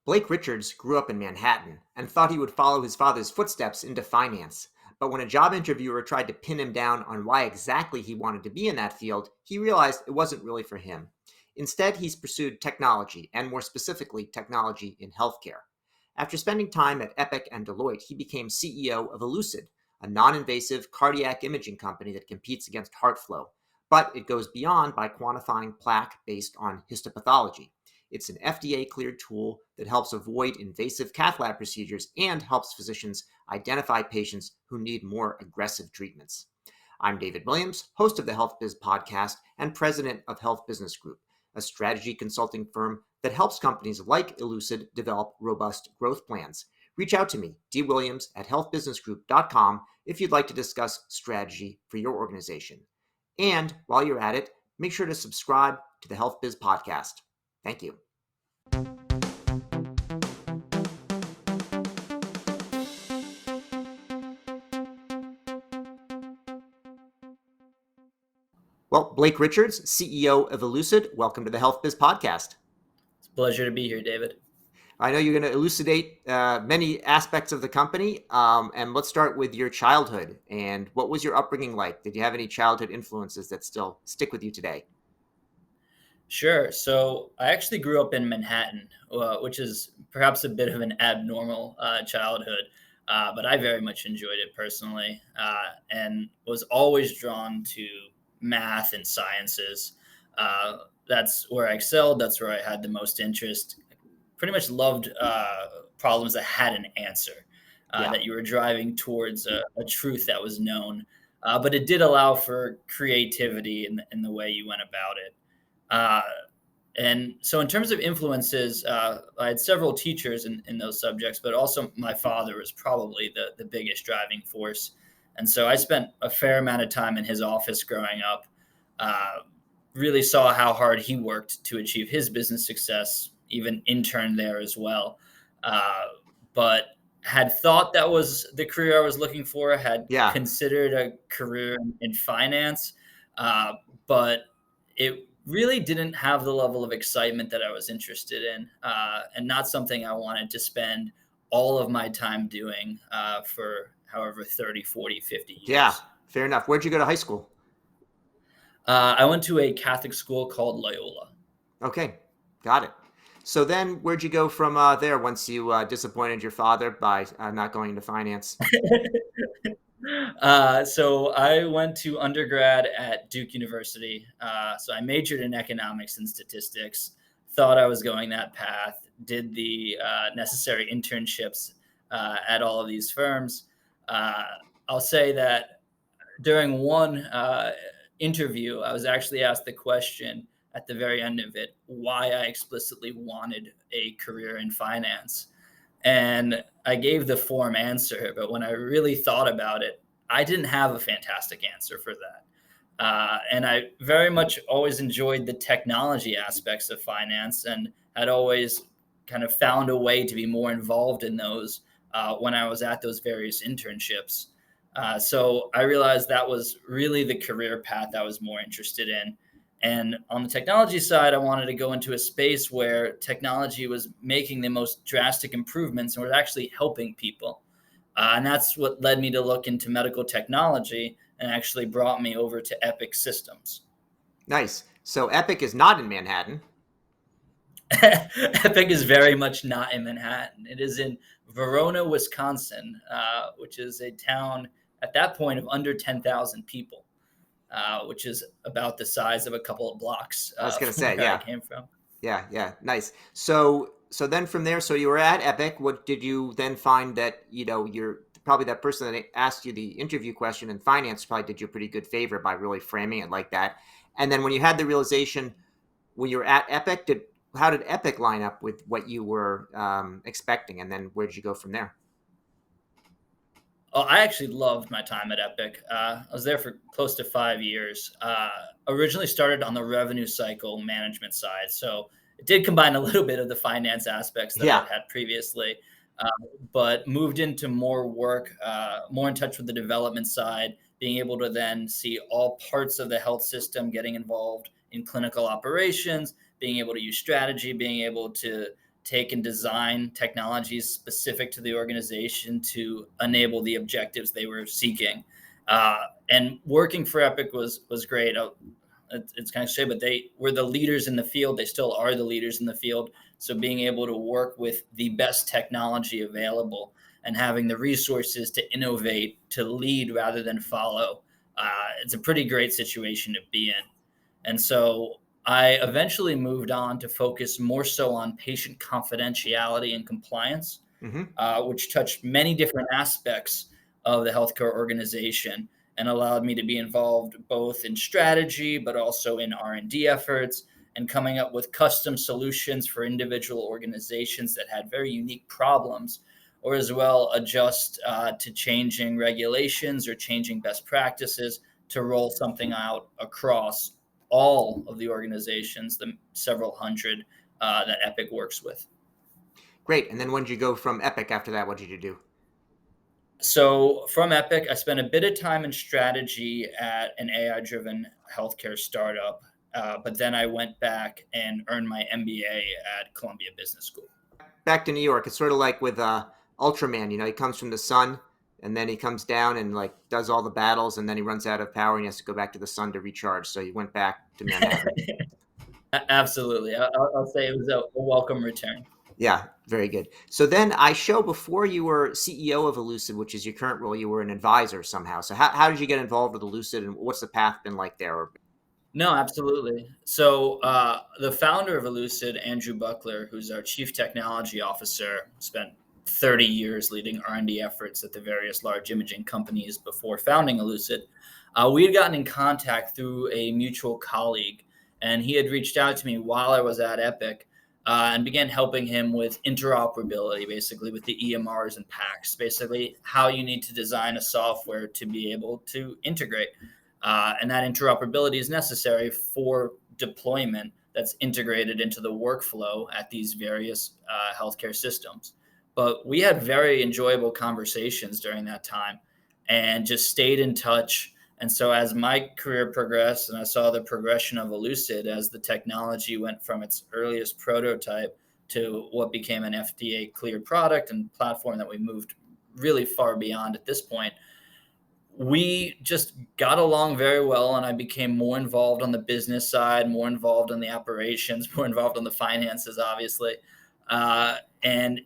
Blake Richards grew up in Manhattan and thought he would follow his father's footsteps into finance. But when a job interviewer tried to pin him down on why exactly he wanted to be in that field, he realized it wasn't really for him. Instead, he's pursued technology, and more specifically, technology in healthcare. After spending time at Epic and Deloitte, he became CEO of Elucid, a non-invasive cardiac imaging company that competes against HeartFlow. But it goes beyond by quantifying plaque based on histopathology. It's an FDA-cleared tool that helps avoid invasive cath lab procedures and helps physicians identify patients who need more aggressive treatments. I'm David Williams, host of the HealthBiz podcast and president of Health Business Group, a strategy consulting firm that helps companies like Elucid develop robust growth plans. Reach out to me, dwilliams@healthbusinessgroup.com, if you'd like to discuss strategy for your organization. And while you're at it, make sure to subscribe to the HealthBiz podcast. Thank you. Well, Blake Richards, CEO of Elucid, welcome to the HealthBiz podcast. It's a pleasure to be here, David. I know you're going to elucidate many aspects of the company, and let's start with your childhood. And what was your upbringing like? Did you have any childhood influences that still stick with you today? Sure. So I actually grew up in Manhattan, which is perhaps a bit of an abnormal childhood, but I very much enjoyed it personally and was always drawn to math and sciences. That's where I excelled. That's where I had the most interest. Pretty much loved problems that had an answer, that you were driving towards a truth that was known. But it did allow for creativity in the way you went about it. And so in terms of influences, I had several teachers in those subjects, but also my father was probably the biggest driving force. And so I spent a fair amount of time in his office growing up, really saw how hard he worked to achieve his business success, even interned there as well. But had thought that was the career I was looking for, had considered a career in finance, but it really didn't have the level of excitement that I was interested in, and not something I wanted to spend all of my time doing for however 30, 40, 50 years. Yeah, fair enough. Where'd you go to high school? I went to a Catholic school called Loyola. Okay, got it. So then where'd you go from there once you disappointed your father by not going into finance? So I went to undergrad at Duke University. So I majored in economics and statistics, thought I was going that path, did the necessary internships at all of these firms. I'll say that during one interview, I was actually asked the question at the very end of it, why I explicitly wanted a career in finance. And I gave the form answer, but when I really thought about it, I didn't have a fantastic answer for that. And I very much always enjoyed the technology aspects of finance and had always kind of found a way to be more involved in those when I was at those various internships. So I realized that was really the career path I was more interested in. And on the technology side, I wanted to go into a space where technology was making the most drastic improvements and was actually helping people. And that's what led me to look into medical technology and actually brought me over to Epic Systems. Nice. So Epic is not in Manhattan. Epic is very much not in Manhattan. It is in Verona, Wisconsin, which is a town at that point of under 10,000 people. Which is about the size of a couple of blocks. I was going to say, yeah. I came from. Yeah, nice. So then from there, so you were at Epic. What did you then find that you're probably that person that asked you the interview question in finance probably did you a pretty good favor by really framing it like that. And then when you had the realization when you were at Epic, how did Epic line up with what you were expecting, and then where did you go from there? Oh, I actually loved my time at Epic. I was there for close to 5 years. Originally started on the revenue cycle management side. So it did combine a little bit of the finance aspects that I'd had previously, but moved into more work, more in touch with the development side, being able to then see all parts of the health system, getting involved in clinical operations, being able to use strategy, being able to take and design technologies specific to the organization to enable the objectives they were seeking. And working for Epic was great. It's kind of shit, but they were the leaders in the field. They still are the leaders in the field. So being able to work with the best technology available and having the resources to innovate, to lead rather than follow, it's a pretty great situation to be in. And so I eventually moved on to focus more so on patient confidentiality and compliance, Hmm. which touched many different aspects of the healthcare organization and allowed me to be involved both in strategy, but also in R&D efforts and coming up with custom solutions for individual organizations that had very unique problems, or as well adjust to changing regulations or changing best practices to roll something out across all of the organizations, the several hundred that Epic works with. Great. And then when did you go from Epic after that? What did you do? So from Epic, I spent a bit of time in strategy at an AI-driven healthcare startup, but then I went back and earned my MBA at Columbia Business School. Back to New York. It's sort of like with Ultraman. He comes from the sun, and then he comes down and like does all the battles, and then he runs out of power, and he has to go back to the sun to recharge. So he went back to Manhattan. Absolutely. I'll say it was a welcome return. Yeah, very good. So then I show before you were CEO of Elucid, which is your current role, you were an advisor somehow. So how did you get involved with Elucid, and what's the path been like there? No, absolutely. So the founder of Elucid, Andrew Buckler, who's our chief technology officer, spent 30 years leading R&D efforts at the various large imaging companies before founding Elucid. We had gotten in contact through a mutual colleague, and he had reached out to me while I was at Epic and began helping him with interoperability, basically with the EMRs and PACS, basically how you need to design a software to be able to integrate. And that interoperability is necessary for deployment that's integrated into the workflow at these various healthcare systems. But we had very enjoyable conversations during that time and just stayed in touch. And so as my career progressed and I saw the progression of Elucid as the technology went from its earliest prototype to what became an FDA cleared product and platform that we moved really far beyond at this point, we just got along very well, and I became more involved on the business side, more involved in the operations, more involved on the finances, obviously, and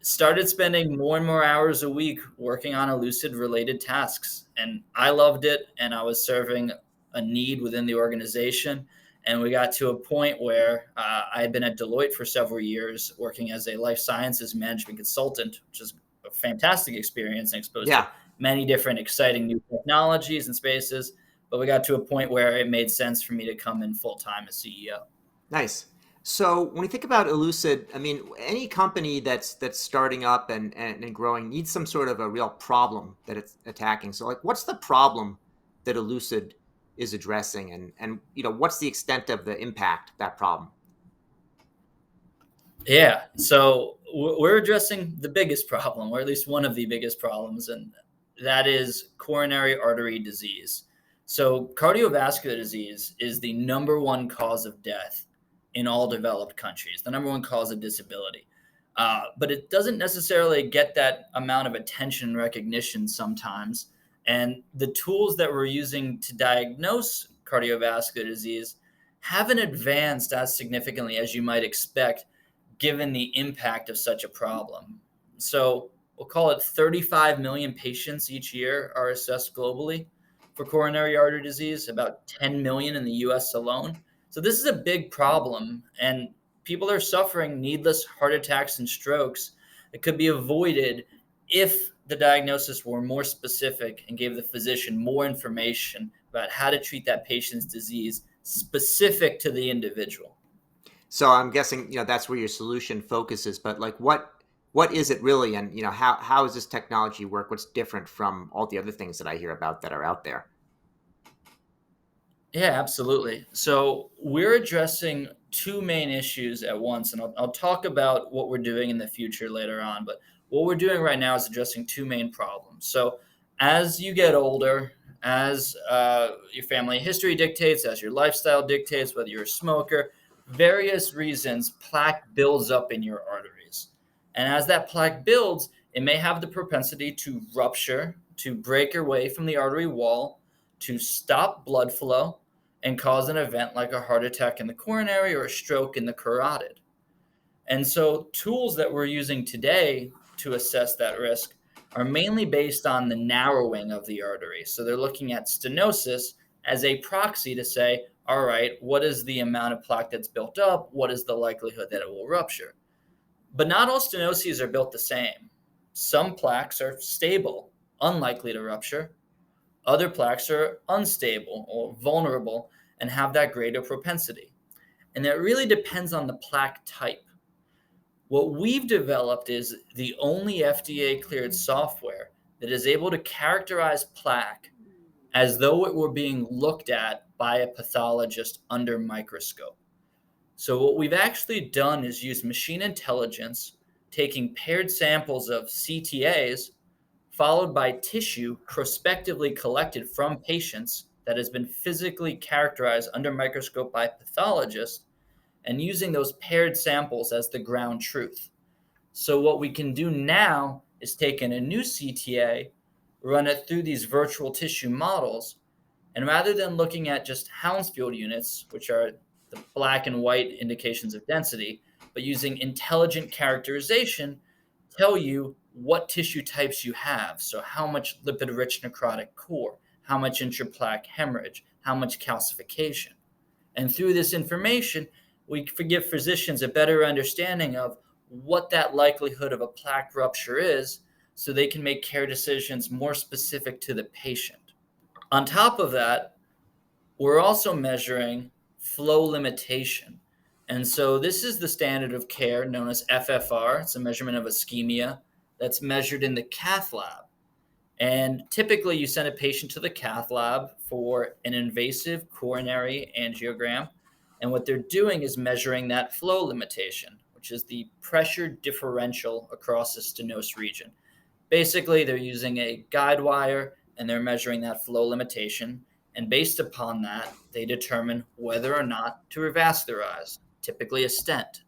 started spending more and more hours a week working on Elucid related tasks. And I loved it, and I was serving a need within the organization. And we got to a point where I had been at Deloitte for several years working as a life sciences management consultant, which is a fantastic experience and exposed to Yeah, many different exciting new technologies and spaces. But we got to a point where it made sense for me to come in full time as CEO. nice. So when you think about Elucid, I mean, any company that's starting up and growing needs some sort of a real problem that it's attacking. So like, what's the problem that Elucid is addressing, and what's the extent of the impact of that problem? Yeah. So we're addressing the biggest problem, or at least one of the biggest problems, and that is coronary artery disease. So cardiovascular disease is the number one cause of death in all developed countries, the number one cause of disability. But it doesn't necessarily get that amount of attention and recognition sometimes. And the tools that we're using to diagnose cardiovascular disease haven't advanced as significantly as you might expect given the impact of such a problem. So we'll call it 35 million patients each year are assessed globally for coronary artery disease, about 10 million in the US alone. So this is a big problem, and people are suffering needless heart attacks and strokes that could be avoided if the diagnosis were more specific and gave the physician more information about how to treat that patient's disease specific to the individual. So I'm guessing that's where your solution focuses. But like, what is it really, and how does this technology work? What's different from all the other things that I hear about that are out there? Yeah, absolutely. So we're addressing two main issues at once, and I'll talk about what we're doing in the future later on. But what we're doing right now is addressing two main problems. So as you get older, as your family history dictates, as your lifestyle dictates, whether you're a smoker, various reasons, plaque builds up in your arteries. And as that plaque builds, it may have the propensity to rupture, to break away from the artery wall, to stop blood flow, and cause an event like a heart attack in the coronary or a stroke in the carotid. And so, tools that we're using today to assess that risk are mainly based on the narrowing of the artery. So, they're looking at stenosis as a proxy to say, all right, what is the amount of plaque that's built up? What is the likelihood that it will rupture? But not all stenoses are built the same. Some plaques are stable, unlikely to rupture. Other plaques are unstable or vulnerable and have that greater propensity. And that really depends on the plaque type. What we've developed is the only FDA cleared software that is able to characterize plaque as though it were being looked at by a pathologist under microscope. So, what we've actually done is use machine intelligence, taking paired samples of CTAs, followed by tissue prospectively collected from patients that has been physically characterized under microscope by pathologists, and using those paired samples as the ground truth. So, what we can do now is take in a new CTA, run it through these virtual tissue models, and rather than looking at just Hounsfield units, which are the black and white indications of density, but using intelligent characterization, tell you what tissue types you have. So, how much lipid rich necrotic core, how much intraplaque hemorrhage, how much calcification. And through this information, we give physicians a better understanding of what that likelihood of a plaque rupture is so they can make care decisions more specific to the patient. On top of that, we're also measuring flow limitation. And so this is the standard of care known as FFR. It's a measurement of ischemia that's measured in the cath lab. And typically you send a patient to the cath lab for an invasive coronary angiogram. And what they're doing is measuring that flow limitation, which is the pressure differential across the stenosed region. Basically, they're using a guide wire and they're measuring that flow limitation. And based upon that, they determine whether or not to revascularize, typically a stent.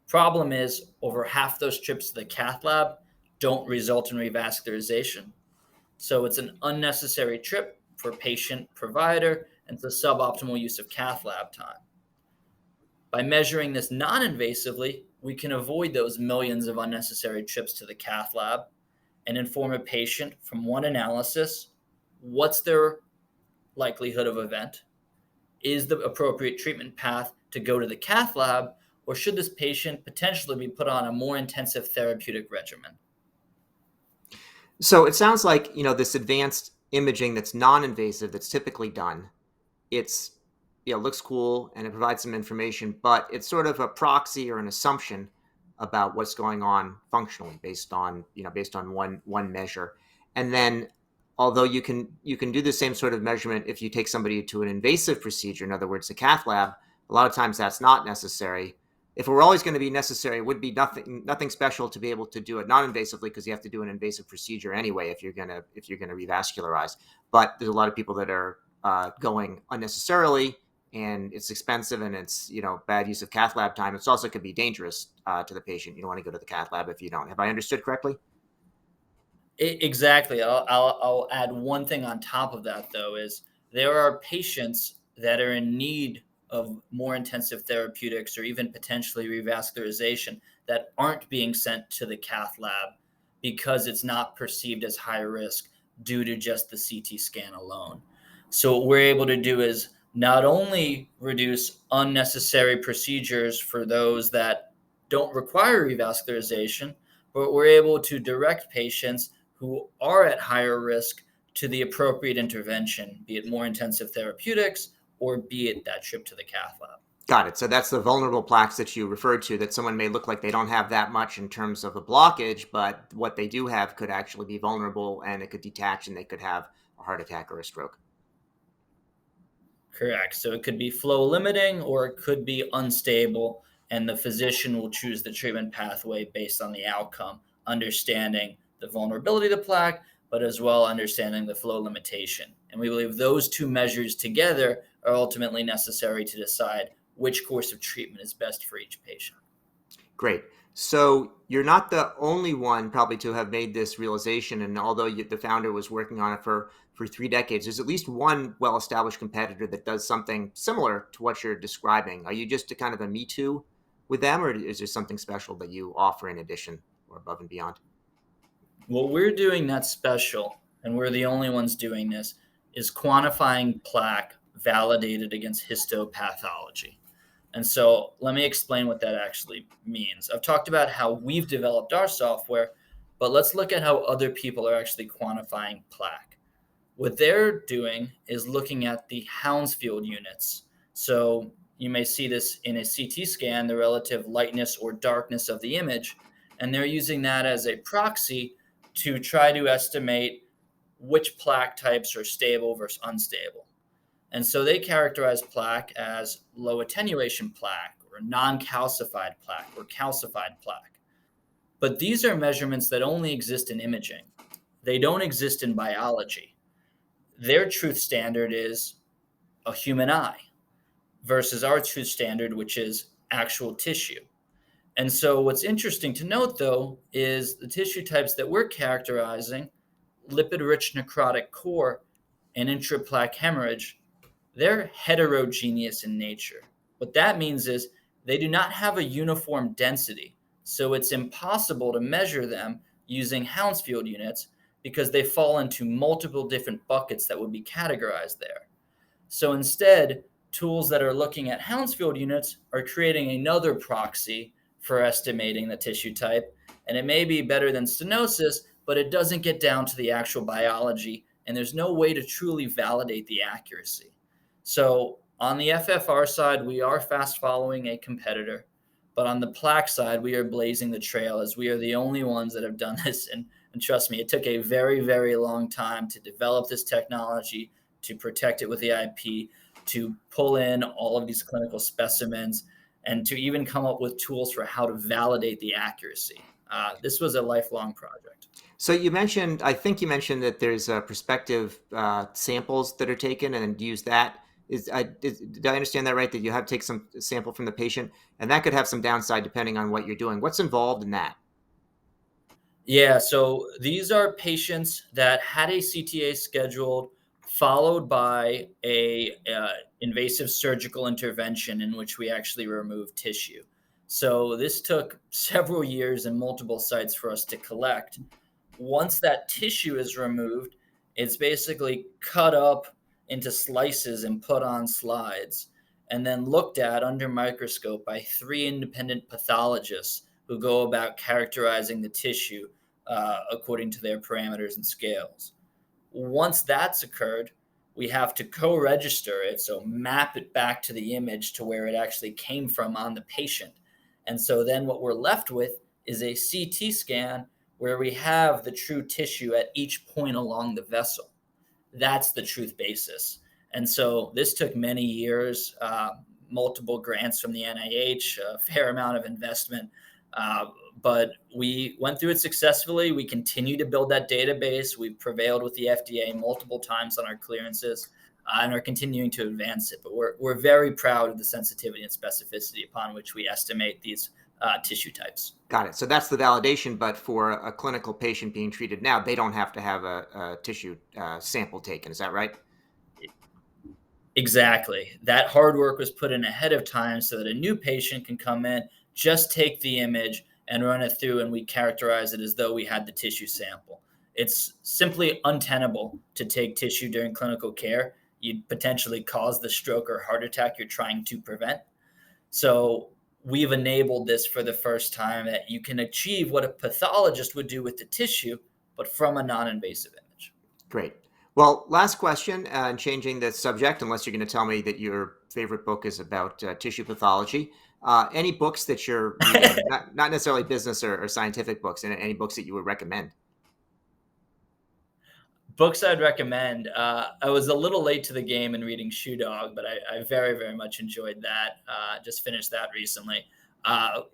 Problem is, over half those trips to the cath lab don't result in revascularization. So it's an unnecessary trip for patient, provider, and it's a suboptimal use of cath lab time. By measuring this non-invasively, we can avoid those millions of unnecessary trips to the cath lab and inform a patient from one analysis, what's their likelihood of event, is the appropriate treatment path to go to the cath lab, or should this patient potentially be put on a more intensive therapeutic regimen? So it sounds like, this advanced imaging that's non-invasive, that's typically done, it's, looks cool and it provides some information, but it's sort of a proxy or an assumption about what's going on functionally based on one measure. And then, although you can do the same sort of measurement if you take somebody to an invasive procedure, in other words, a cath lab, a lot of times that's not necessary. If it were always going to be necessary, it would be nothing special to be able to do it non-invasively, because you have to do an invasive procedure anyway if you're gonna revascularize. But there's a lot of people that are going unnecessarily, and it's expensive, and it's bad use of cath lab time. It's also could be dangerous to the patient. You don't want to go to the cath lab if you don't. Have I understood correctly? Exactly. I'll add one thing on top of that, though, is there are patients that are in need of more intensive therapeutics or even potentially revascularization that aren't being sent to the cath lab because it's not perceived as high risk due to just the CT scan alone. So what we're able to do is not only reduce unnecessary procedures for those that don't require revascularization, but we're able to direct patients who are at higher risk to the appropriate intervention, be it more intensive therapeutics or be it that trip to the cath lab. Got it. So that's the vulnerable plaques that you referred to, that someone may look like they don't have that much in terms of a blockage, but what they do have could actually be vulnerable, and it could detach and they could have a heart attack or a stroke. Correct. So it could be flow limiting or it could be unstable, and the physician will choose the treatment pathway based on the outcome, understanding the vulnerability of the plaque, but as well understanding the flow limitation. And we believe those two measures together are ultimately necessary to decide which course of treatment is best for each patient. Great. So You're not the only one probably to have made this realization. And although the founder was working on it for 3 decades, there's at least one well-established competitor that does something similar to what you're describing. Are you just a kind of a me too with them, or is there something special that you offer in addition or above and beyond? What we're doing that's special, and we're the only ones doing this, is quantifying plaque validated against histopathology. And so let me explain what that actually means. I've talked about how we've developed our software, but let's look at how other people are actually quantifying plaque. What they're doing is looking at the Hounsfield units. So you may see this in a CT scan, the relative lightness or darkness of the image, and they're using that as a proxy to try to estimate which plaque types are stable versus unstable. And so they characterize plaque as low attenuation plaque or non-calcified plaque or calcified plaque. But these are measurements that only exist in imaging. They don't exist in biology. Their truth standard is a human eye versus our truth standard, which is actual tissue. And so what's interesting to note, though, is the tissue types that we're characterizing, lipid-rich necrotic core and intraplaque hemorrhage, they're heterogeneous in nature. What that means is they do not have a uniform density. So it's impossible to measure them using Hounsfield units because they fall into multiple different buckets that would be categorized there. So instead, tools that are looking at Hounsfield units are creating another proxy for estimating the tissue type. And it may be better than stenosis, but it doesn't get down to the actual biology, and there's no way to truly validate the accuracy. So on the FFR side, we are fast following a competitor. But on the plaque side, we are blazing the trail as we are the only ones that have done this. And trust me, it took a very, very long time to develop this technology, to protect it with the IP, to pull in all of these clinical specimens, and to even come up with tools for how to validate the accuracy. This was a lifelong project. So you mentioned, I think you mentioned that there's prospective samples that are taken and use that. Did I understand that right? That you have to take some sample from the patient, and that could have some downside depending on what you're doing. What's involved in that? Yeah, so these are patients that had a CTA scheduled, followed by a invasive surgical intervention in which we actually removed tissue. So this took several years and multiple sites for us to collect. Once that tissue is removed, it's basically cut up into slices and put on slides, and then looked at under microscope by 3 independent pathologists who go about characterizing the tissue according to their parameters and scales. Once that's occurred, we have to co-register it, so map it back to the image to where it actually came from on the patient. And so then what we're left with is a CT scan where we have the true tissue at each point along the vessel. That's the truth basis. And so this took many years, multiple grants from the NIH, a fair amount of investment. But we went through it successfully. We continue to build that database. We've prevailed with the FDA multiple times on our clearances and are continuing to advance it. But we're very proud of the sensitivity and specificity upon which we estimate these tissue types. Got it. So that's the validation, but for a clinical patient being treated now, they don't have to have a tissue sample taken. Is that right? Exactly. That hard work was put in ahead of time so that a new patient can come in, just take the image and run it through, and we characterize it as though we had the tissue sample. It's simply untenable to take tissue during clinical care. You'd potentially cause the stroke or heart attack you're trying to prevent. So we've enabled this for the first time, that you can achieve what a pathologist would do with the tissue, but from a non-invasive image. Great. Well, last question, and changing the subject, unless you're going to tell me that your favorite book is about tissue pathology. Any books that you're reading, not necessarily business or scientific books, and any books that you would recommend? Books I'd recommend. I was a little late to the game in reading Shoe Dog, but I very, very much enjoyed that. Just finished that recently.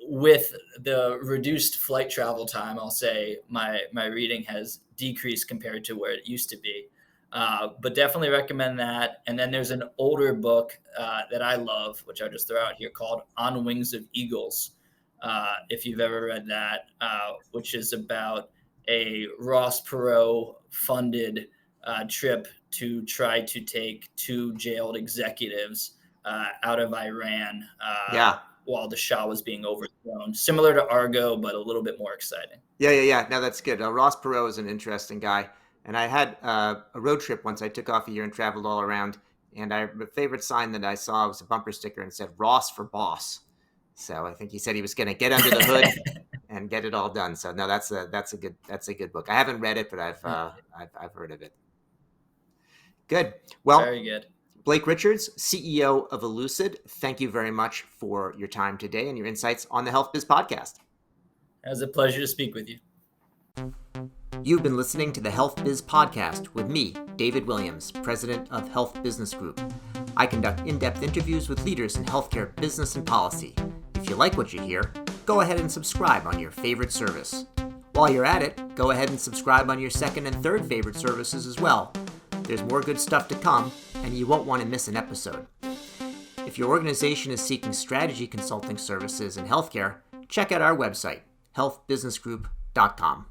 With the reduced flight travel time, I'll say my reading has decreased compared to where it used to be. But definitely recommend that. And then there's an older book that I love, which I'll just throw out here, called On Wings of Eagles, if you've ever read that, which is about a Ross Perot funded trip to try to take two jailed executives out of Iran Yeah. while the Shah was being overthrown. Similar to Argo, but a little bit more exciting. Yeah. No, that's good. Ross Perot is an interesting guy. And I had a road trip once. I took off a year and traveled all around. And my favorite sign that I saw was a bumper sticker and said "Ross for Boss." So I think he said he was going to get under the hood and get it all done. So no, that's a good book. I haven't read it, but I've heard of it. Good. Well, Very good. Blake Richards, CEO of Elucid, thank you very much for your time today and your insights on the HealthBiz podcast. It was a pleasure to speak with you. You've been listening to the HealthBiz podcast with me, David Williams, president of Health Business Group. I conduct in-depth interviews with leaders in healthcare business and policy. If you like what you hear, go ahead and subscribe on your favorite service. While you're at it, go ahead and subscribe on your second and third favorite services as well. There's more good stuff to come, and you won't want to miss an episode. If your organization is seeking strategy consulting services in healthcare, check out our website, healthbusinessgroup.com.